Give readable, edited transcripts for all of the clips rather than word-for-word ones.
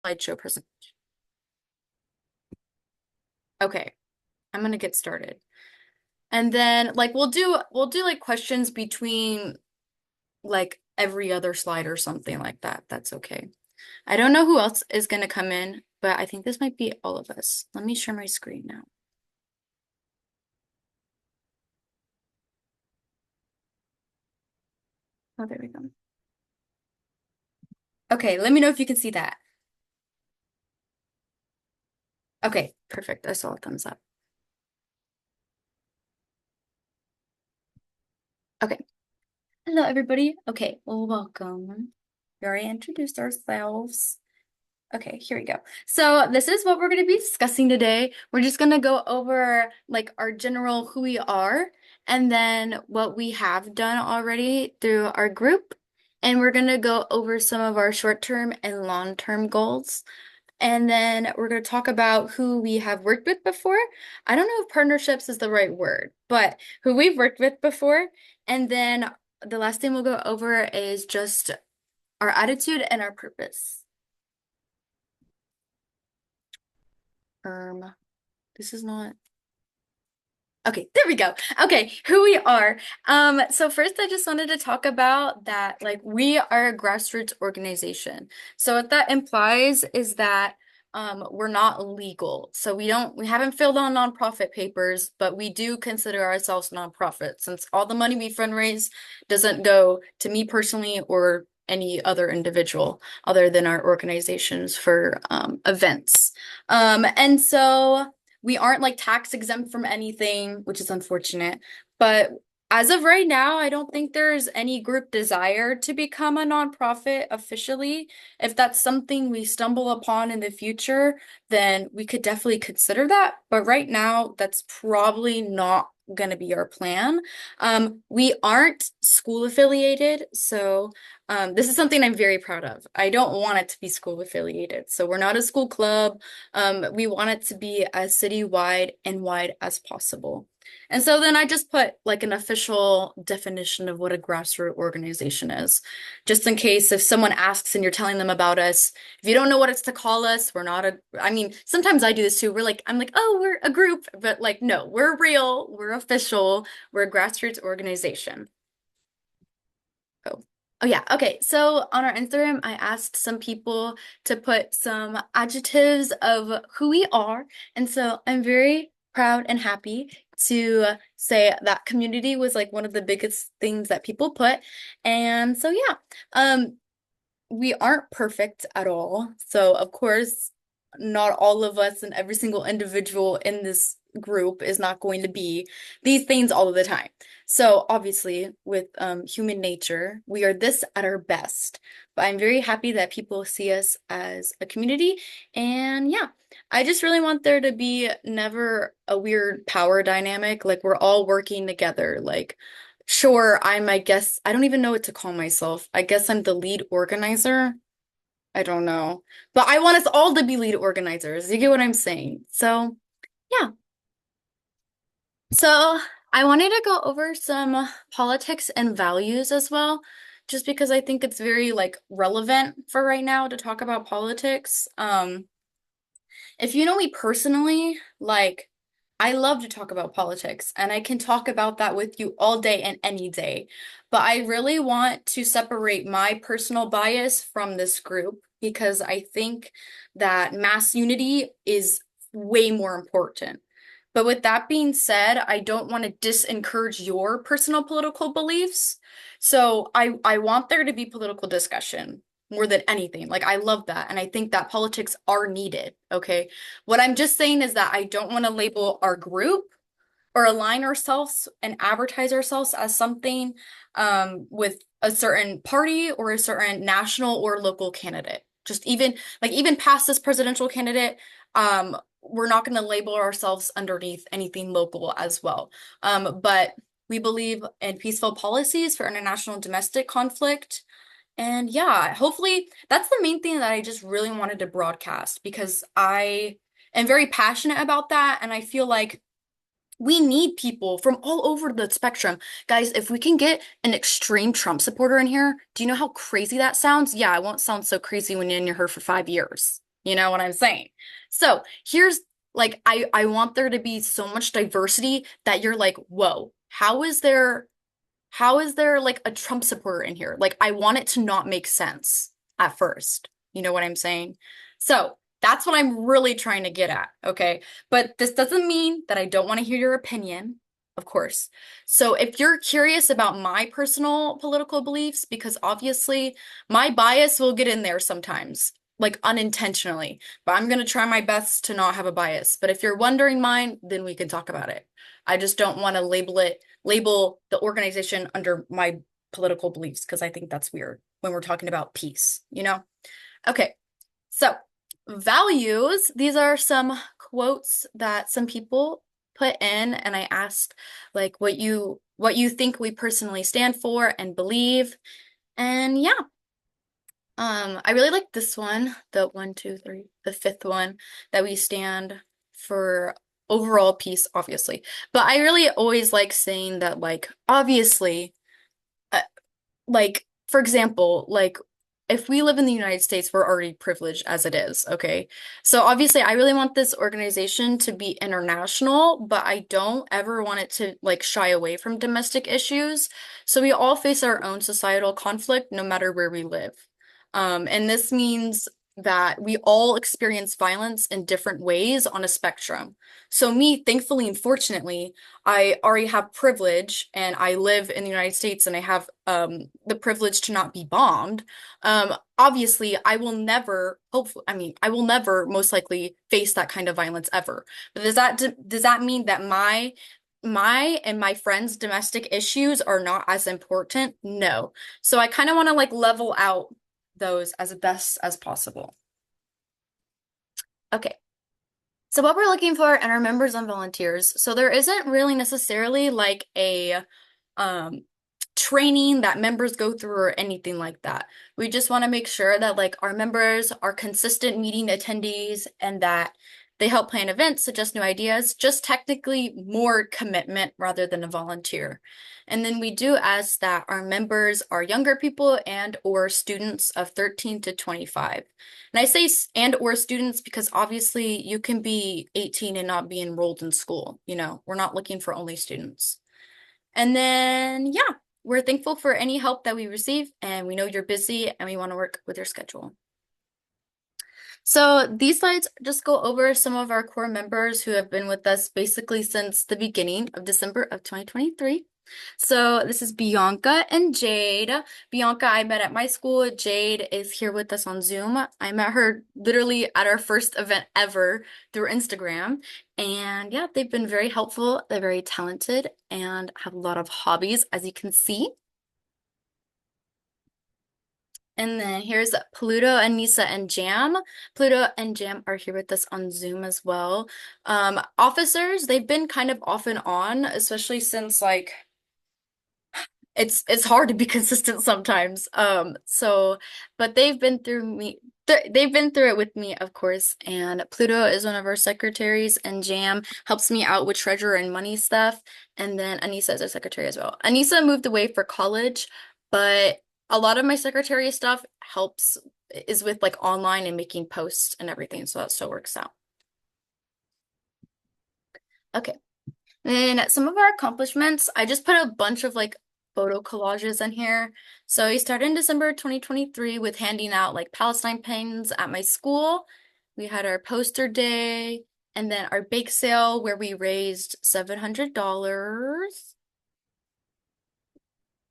Slideshow presentation. Okay, I'm gonna get started. And then like we'll do like questions between like every other slide or something like that. That's okay. I don't know who else is gonna come in, but I think this might be all of us. Let me share my screen now. Oh, there we go. Okay, let me know if you can see that. Okay, perfect. I saw a thumbs up. Okay. Hello, everybody. Okay, well, welcome. We already introduced ourselves. Okay, here we go. So this is what we're going to be discussing today. We're just going to go over like our general who we are and then what we have done already through our group. And we're going to go over some of our short-term and long-term goals. And then we're going to talk about who we have worked with before. I don't know if partnerships is the right word, but who we've worked with before. And then the last thing we'll go over is just our attitude and our purpose. Um, this is not. Okay, there we go. Okay, who we are. So first I just wanted to talk about that like we are a grassroots organization. So what that implies is that we're not legal. So we haven't filled out nonprofit papers, but we do consider ourselves nonprofit since all the money we fundraise doesn't go to me personally or any other individual other than our organizations for events. And so we aren't like tax exempt from anything, which is unfortunate. But as of right now, I don't think there's any group desire to become a nonprofit officially. If that's something we stumble upon in the future, then we could definitely consider that. But right now, that's probably not going to be our plan. We aren't school affiliated, so this is something I'm very proud of. I don't want it to be school affiliated. So we're not a school club. We want it to be as citywide and wide as possible. And so then I just put like an official definition of what a grassroots organization is, just in case if someone asks and you're telling them about us, if you don't know what it's to call us, we're not a, I mean, sometimes I do this too. I'm like, oh, we're a group, but like, no, we're real, we're official, we're a grassroots organization. Oh. Oh yeah. Okay. So on our Instagram, I asked some people to put some adjectives of who we are. And so I'm very proud and happy to say that community was like one of the biggest things that people put. And so yeah, we aren't perfect at all. So of course, not all of us and every single individual in this group is not going to be these things all of the time. So obviously, with human nature, we are this at our best. But I'm very happy that people see us as a community. And yeah, I just really want there to be never a weird power dynamic. Like we're all working together. Like, sure, I guess, I don't even know what to call myself. I guess I'm the lead organizer. I don't know. But I want us all to be lead organizers. You get what I'm saying? So, yeah. So I wanted to go over some politics and values as well, just because I think it's very like relevant for right now to talk about politics. If you know me personally, like I love to talk about politics and I can talk about that with you all day and any day. But I really want to separate my personal bias from this group because I think that mass unity is way more important. But with that being said, I don't want to disencourage your personal political beliefs. So I want there to be political discussion more than anything. Like I love that. And I think that politics are needed. Okay. What I'm just saying is that I don't want to label our group or align ourselves and advertise ourselves as something with a certain party or a certain national or local candidate. Just even past this presidential candidate, we're not going to label ourselves underneath anything local as well. But we believe in peaceful policies for international and domestic conflict. And yeah, hopefully that's the main thing that I just really wanted to broadcast because I am very passionate about that. And I feel like we need people from all over the spectrum. Guys, if we can get an extreme Trump supporter in here, do you know how crazy that sounds? Yeah, it won't sound so crazy when you're in her for 5 years. You know what I'm saying? So here's like I want there to be so much diversity that you're like, whoa, how is there like a Trump supporter in here? Like I want it to not make sense at first. You know what I'm saying? So that's what I'm really trying to get at, okay? But this doesn't mean that I don't want to hear your opinion, of course. So if you're curious about my personal political beliefs, because obviously my bias will get in there sometimes, like unintentionally, but I'm gonna try my best to not have a bias. But if you're wondering mine, then we can talk about it. I just don't want to label the organization under my political beliefs because I think that's weird when we're talking about peace, you know? Okay, so values, these are some quotes that some people put in, and I asked like what you think we personally stand for and believe. And yeah, I really like this one, the one, two, three, the fifth one, that we stand for overall peace, obviously. But I really always like saying that, like, obviously, uh, like, for example, like, if we live in the United States, we're already privileged as it is, okay? So obviously, I really want this organization to be international, but I don't ever want it to like shy away from domestic issues. So we all face our own societal conflict no matter where we live. And this means that we all experience violence in different ways on a spectrum. So me, thankfully and fortunately, I already have privilege and I live in the United States and I have the privilege to not be bombed. Obviously, I will never, hopefully, I mean, I will never most likely face that kind of violence ever. But does that mean that my and my friends' domestic issues are not as important? No. So I kind of want to like level out those as best as possible. Okay. So what we're looking for in our members and volunteers. So there isn't really necessarily like a um training that members go through or anything like that. We just want to make sure that like our members are consistent meeting attendees and that they help plan events, suggest new ideas, just technically more commitment rather than a volunteer. And then we do ask that our members are younger people and or students of 13 to 25. And I say and or students because obviously you can be 18 and not be enrolled in school. You know, we're not looking for only students. And then, yeah, we're thankful for any help that we receive, and we know you're busy and we want to work with your schedule. So these slides just go over some of our core members who have been with us basically since the beginning of December of 2023. So this is Bianca and Jade. Bianca, I met at my school. Jade is here with us on Zoom. I met her literally at our first event ever through Instagram. And yeah, they've been very helpful. They're very talented and have a lot of hobbies, as you can see. And then here's Pluto, Anissa, and Jam. Pluto and Jam are here with us on Zoom as well. Officers, they've been kind of off and on, especially since like it's hard to be consistent sometimes. But they've been through it with me, of course. And Pluto is one of our secretaries, and Jam helps me out with treasurer and money stuff. And then Anissa is our secretary as well. Anissa moved away for college, but a lot of my secretary stuff is with like online and making posts and everything, so that still works out. Okay. And some of our accomplishments, I just put a bunch of like photo collages in here. So we started in December 2023 with handing out like Palestine pins at my school. We had our poster day and then our bake sale where we raised $700.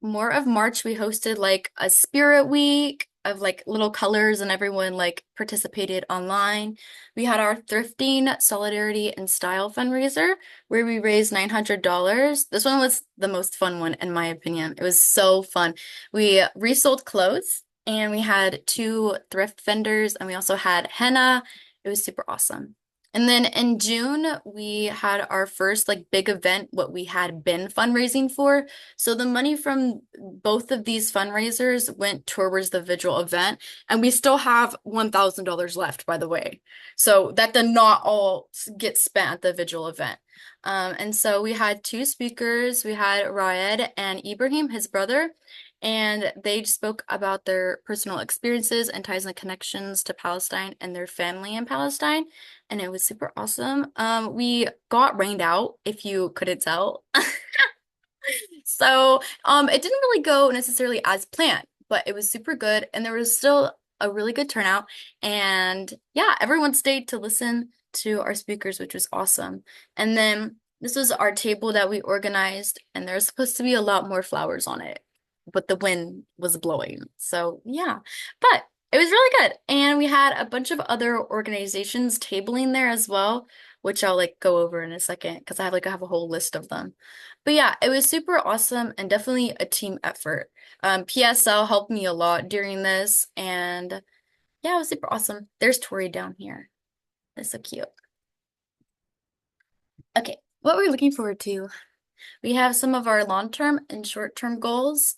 More of March, we hosted like a spirit week of like little colors and everyone like participated online. We had our thrifting, solidarity, and style fundraiser where we raised $900. This one was the most fun one in my opinion. It was so fun. We resold clothes and we had two thrift vendors and we also had henna. It was super awesome. And then in June, we had our first like big event, what we had been fundraising for. So the money from both of these fundraisers went towards the vigil event, and we still have $1,000 left, by the way. So that did not all get spent at the vigil event. And so we had two speakers. We had Raed and Ibrahim, his brother, and they spoke about their personal experiences and ties and connections to Palestine and their family in Palestine, and it was super awesome. We got rained out, if you couldn't tell. So, it didn't really go necessarily as planned, but it was super good, and there was still a really good turnout. And yeah, everyone stayed to listen to our speakers, which was awesome. And then this was our table that we organized, and there's supposed to be a lot more flowers on it, but the wind was blowing. So yeah, but it was really good. And we had a bunch of other organizations tabling there as well, which I'll like go over in a second because I have a whole list of them. But yeah, it was super awesome and definitely a team effort. PSL helped me a lot during this, and yeah, it was super awesome. There's Tori down here. That's so cute. Okay, what we're looking forward to. We have some of our long-term and short-term goals.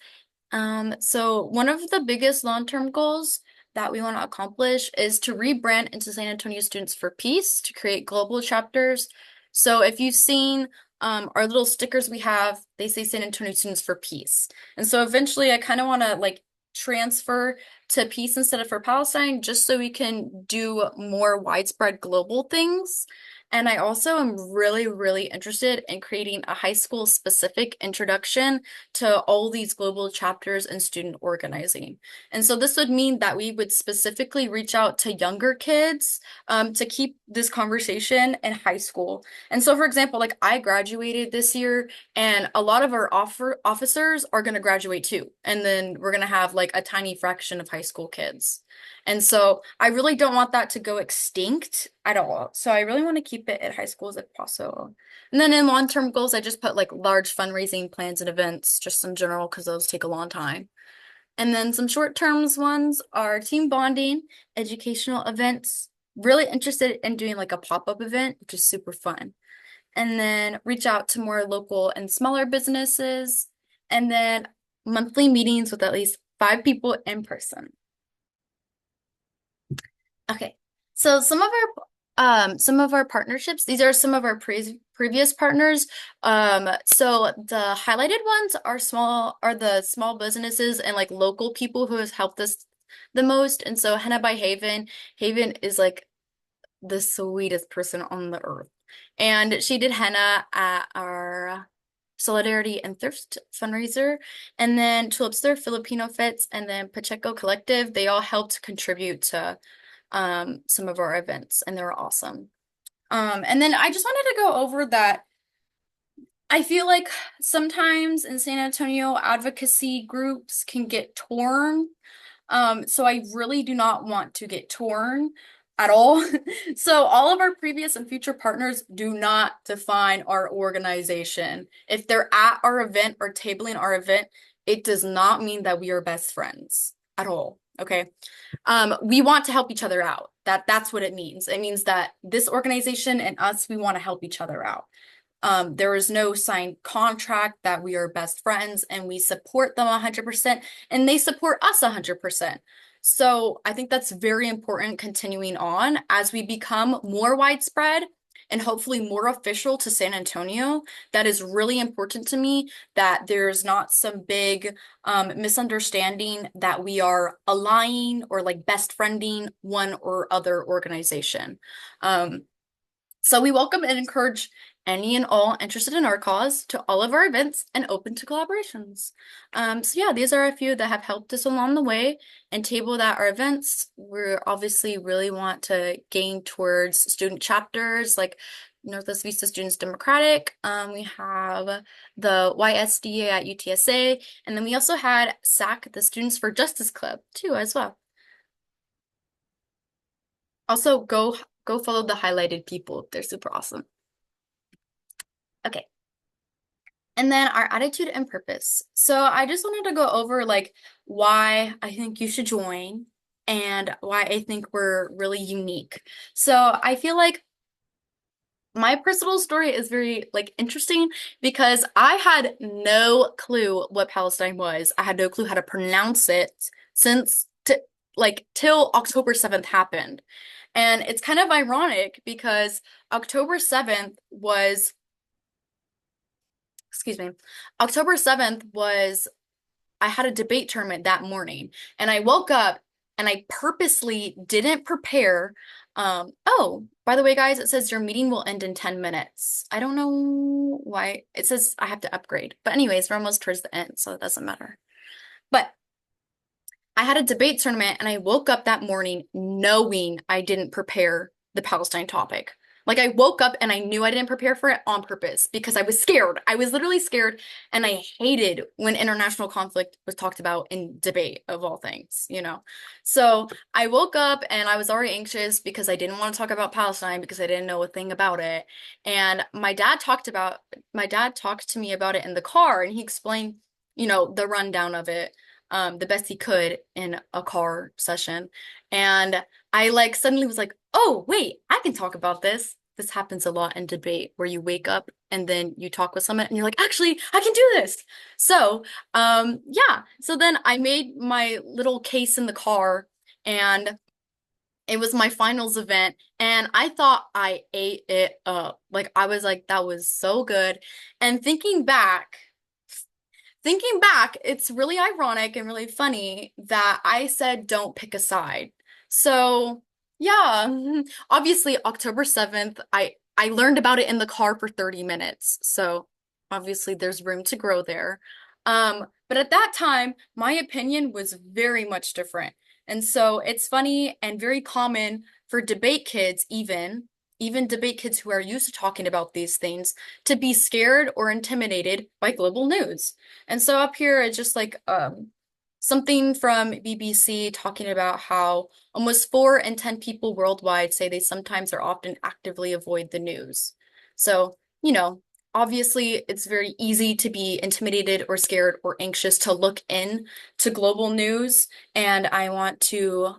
So one of the biggest long-term goals that we want to accomplish is to rebrand into San Antonio Students for Peace to create global chapters. So if you've seen our little stickers we have, they say San Antonio Students for Peace. And so eventually I kind of want to like transfer to peace instead of for Palestine just so we can do more widespread global things. And I also am really, really interested in creating a high school specific introduction to all these global chapters and student organizing. And so this would mean that we would specifically reach out to younger kids to keep this conversation in high school. And so, for example, like I graduated this year, and a lot of our officers are going to graduate too. And then we're going to have like a tiny fraction of high school kids. And so I really don't want that to go extinct at all. So I really want to keep it at high schools if possible. And then in long-term goals, I just put like large fundraising plans and events just in general because those take a long time. And then some short-term ones are team bonding, educational events, really interested in doing like a pop-up event, which is super fun. And then reach out to more local and smaller businesses. And then monthly meetings with at least 5 people in person. Okay. So some of our partnerships, these are some of our previous partners. So the highlighted ones are the small businesses and like local people who has helped us the most. And so Henna by Haven, Haven is like the sweetest person on the earth. And she did henna at our Solidarity and Thrift fundraiser. And then Tulips Thrift, Filipino Fits, and then Pacheco Collective, they all helped contribute to some of our events, and they were awesome. And then I just wanted to go over that I feel like sometimes in San Antonio, advocacy groups can get torn. So I really do not want to get torn at all. So all of our previous and future partners do not define our organization. If they're at our event or tabling our event, it does not mean that we are best friends at all. Okay. We want to help each other out. That's what it means. It means that this organization and us, we want to help each other out. There is no signed contract that we are best friends and we support them 100% and they support us 100%. So I think that's very important continuing on as we become more widespread and hopefully more official to San Antonio. That is really important to me that there's not some big misunderstanding that we are aligning or like best friending one or other organization. So we welcome and encourage any and all interested in our cause to all of our events and open to collaborations. So yeah, these are a few that have helped us along the way and tabled at our events. We obviously really want to gain towards student chapters like Northwest Vista Students Democratic. We have the YSDA at UTSA, and then we also had SAC, the Students for Justice Club, too, as well. Also, go follow the highlighted people. They're super awesome. Okay. And then our attitude and purpose. So I just wanted to go over like why I think you should join and why I think we're really unique. So I feel like my personal story is very like interesting because I had no clue what Palestine was. I had no clue how to pronounce it since like till October 7th happened. And it's kind of ironic because October 7th was, excuse me, October 7th was I had a debate tournament that morning, and I woke up and I purposely didn't prepare. Oh, by the way, guys, it says your meeting will end in 10 minutes. I don't know why. It says I have to upgrade. But anyways, we're almost towards the end, so it doesn't matter. But I had a debate tournament and I woke up that morning knowing I didn't prepare the Palestine topic. Like I woke up and I knew I didn't prepare for it on purpose because I was scared. I was literally scared and I hated when international conflict was talked about in debate of all things, you know. So I woke up and I was already anxious because I didn't want to talk about Palestine because I didn't know a thing about it. And my dad talked to me about it in the car and he explained, you know, the rundown of it the best he could in a car session. And I like suddenly was like, oh, wait, I can talk about this. This happens a lot in debate where you wake up and then you talk with someone and you're like, actually, I can do this. So, yeah. So then I made my little case in the car and it was my finals event and I thought I ate it up. Like I was like, that was so good. And thinking back, it's really ironic and really funny that I said don't pick a side. So, yeah, obviously October 7th, I learned about it in the car for 30 minutes. So, obviously there's room to grow there. But at that time, my opinion was very much different. And so it's funny and very common for debate kids even debate kids who are used to talking about these things to be scared or intimidated by global news. And so up here, it's just like something from BBC talking about how almost 4 in 10 people worldwide say they sometimes or often actively avoid the news. So, you know, obviously it's very easy to be intimidated or scared or anxious to look in to global news. And I want to,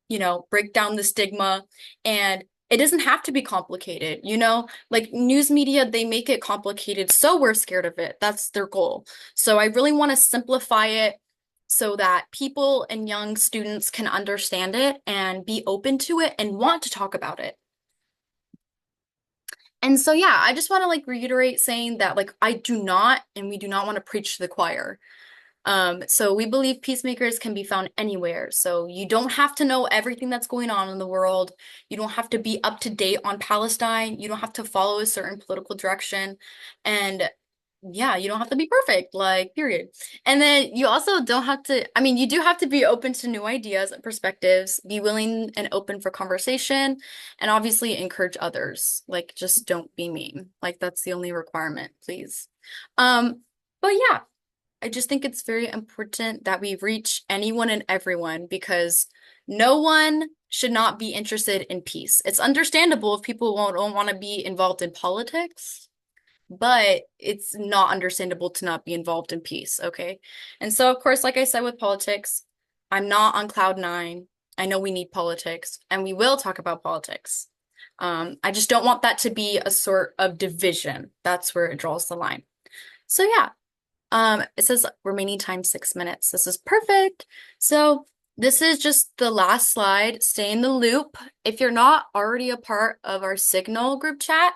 you know, break down the stigma and it doesn't have to be complicated, you know? Like news media, they make it complicated, so we're scared of it. That's their goal. So I really want to simplify it so that people and young students can understand it and be open to it and want to talk about it. And so, yeah, I just want to like reiterate saying that like I do not and we do not want to preach to the choir. So we believe peacemakers can be found anywhere. So you don't have to know everything that's going on in the world. You don't have to be up to date on Palestine. You don't have to follow a certain political direction. And yeah, you don't have to be perfect, like, period. And then you also don't have to, I mean, you do have to be open to new ideas and perspectives, be willing and open for conversation, and obviously encourage others. Like, just don't be mean. Like, that's the only requirement, please. But yeah. I just think it's very important that we reach anyone and everyone because no one should not be interested in peace. It's understandable if people don't want to be involved in politics, but it's not understandable to not be involved in peace, okay? And so, of course, like I said with politics, I'm not on cloud nine. I know we need politics, and we will talk about politics. I just don't want that to be a sort of division. That's where it draws the line. So yeah, it says remaining time 6 minutes. This is perfect. So this is just the last slide. Stay in the loop. If you're not already a part of our Signal group chat,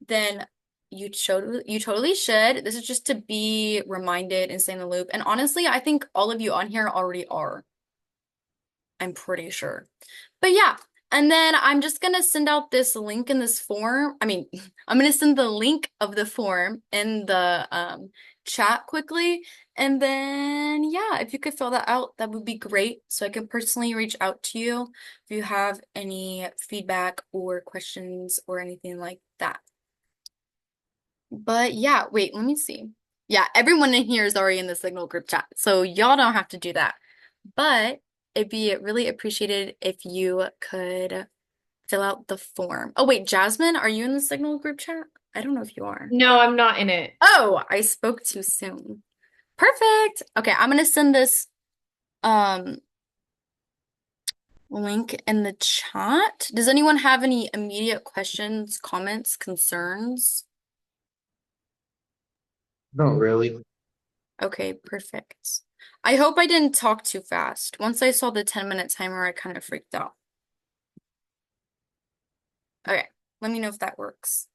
then you totally should. This is just to be reminded and stay in the loop. And honestly, I think all of you on here already are. I'm pretty sure. But yeah, and then I'm just gonna send out this link in this form. I mean, I'm gonna send the link of the form in the chat quickly. And then yeah, if you could fill that out, that would be great. So I can personally reach out to you if you have any feedback or questions or anything like that. But yeah, wait, let me see. Yeah, everyone in here is already in the Signal group chat, so y'all don't have to do that. But it'd be really appreciated if you could fill out the form. Oh, wait, Jasmine, are you in the Signal group chat? I don't know if you are. No, I'm not in it. Oh, I spoke too soon. Perfect. Okay, I'm gonna send this um link in the chat. Does anyone have any immediate questions, comments, concerns? Not really. Okay, perfect. I hope I didn't talk too fast. Once I saw the 10-minute timer, I kind of freaked out. Okay, let me know if that works.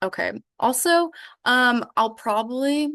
Okay. Also, I'll probably